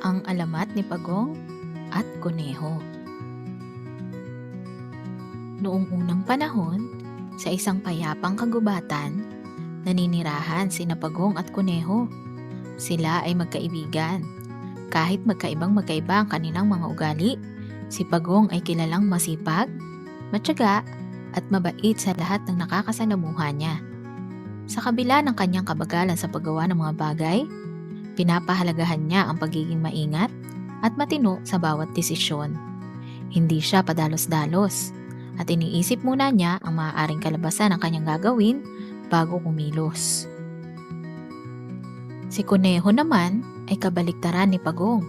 Ang alamat ni Pagong at Kuneho. Noong unang panahon, sa isang payapang kagubatan, naninirahan sina Pagong at Kuneho. Sila ay magkaibigan. Kahit magkaibang-magkaiba ang kanilang mga ugali, si Pagong ay kilalang masipag, matyaga, at mabait sa lahat ng nakakasalamuha niya. Sa kabila ng kanyang kabagalan sa paggawa ng mga bagay, pinapahalagahan niya ang pagiging maingat at matino sa bawat desisyon. Hindi siya padalos-dalos at iniisip muna niya ang maaaring kalabasan ng kanyang gagawin bago kumilos. Si Kuneho naman ay kabaliktaran ni Pagong.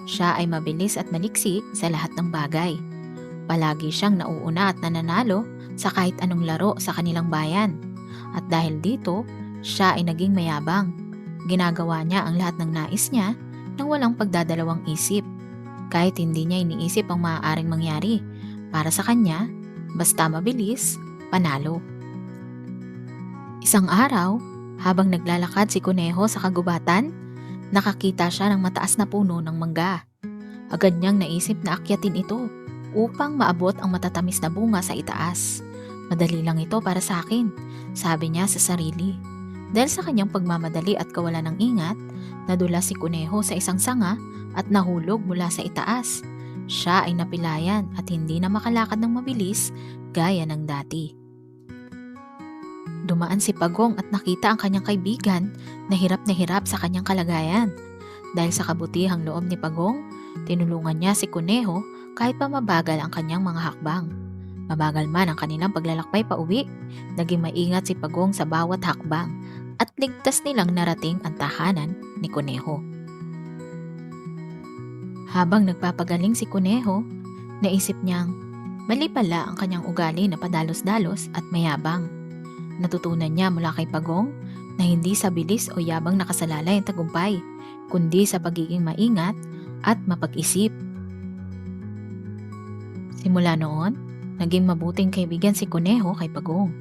Siya ay mabilis at maliksi sa lahat ng bagay. Palagi siyang nauuna at nananalo sa kahit anong laro sa kanilang bayan. At dahil dito, siya ay naging mayabang. Ginagawa niya ang lahat ng nais niya nang walang pagdadalawang isip. Kahit hindi niya iniisip ang maaaring mangyari, para sa kanya, basta mabilis, panalo. Isang araw, habang naglalakad si Kuneho sa kagubatan, nakakita siya ng mataas na puno ng mangga. Agad niyang naisip na akyatin ito upang maabot ang matatamis na bunga sa itaas. Madali lang ito para sa akin, sabi niya sa sarili. Dahil sa kanyang pagmamadali at kawalan ng ingat, nadula si Kuneho sa isang sanga at nahulog mula sa itaas. Siya ay napilayan at hindi na makalakad ng mabilis gaya ng dati. Dumaan si Pagong at nakita ang kanyang kaibigan na hirap sa kanyang kalagayan. Dahil sa kabutihang loob ni Pagong, tinulungan niya si Kuneho kahit pa mabagal ang kanyang mga hakbang. Mabagal man ang kanilang paglalakbay pauwi, naging maingat si Pagong sa bawat hakbang at ligtas nilang narating ang tahanan ni Kuneho. Habang nagpapagaling si Kuneho, naisip niyang mali pala ang kanyang ugali na padalos-dalos at mayabang. Natutunan niya mula kay Pagong na hindi sa bilis o yabang nakasalalay ang tagumpay, kundi sa pagiging maingat at mapag-isip. Simula noon, naging mabuting kaibigan si Kuneho kay Pagong.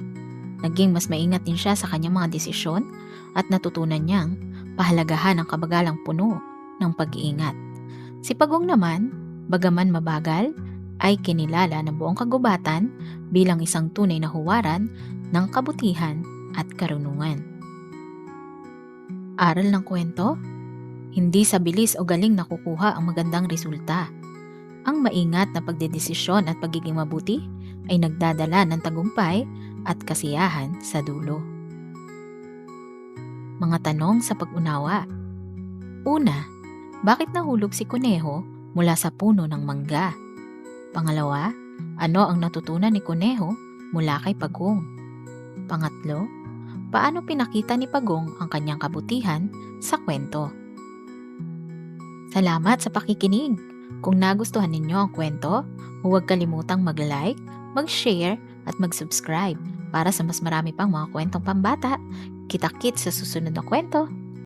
Naging mas maingat din siya sa kanyang mga desisyon at natutunan niyang pahalagahan ang kabagalang puno ng pag-iingat. Si Pagong naman, bagaman mabagal, ay kinilala ng buong kagubatan bilang isang tunay na huwaran ng kabutihan at karunungan. Aral ng kwento? Hindi sa bilis o galing nakukuha ang magandang resulta. Ang maingat na pagdedesisyon at pagiging mabuti ay nagdadala ng tagumpay at kasiyahan sa dulo. Mga tanong sa pag-unawa. Una, bakit nahulog si Kuneho mula sa puno ng mangga? Pangalawa, ano ang natutunan ni Kuneho mula kay Pagong? Pangatlo, paano pinakita ni Pagong ang kanyang kabutihan sa kwento? Salamat sa pakikinig! Kung nagustuhan ninyo ang kwento, huwag kalimutang mag-like, mag-share at mag-subscribe para sa mas marami pang mga kwentong pambata. Kita-kits sa susunod na kwento.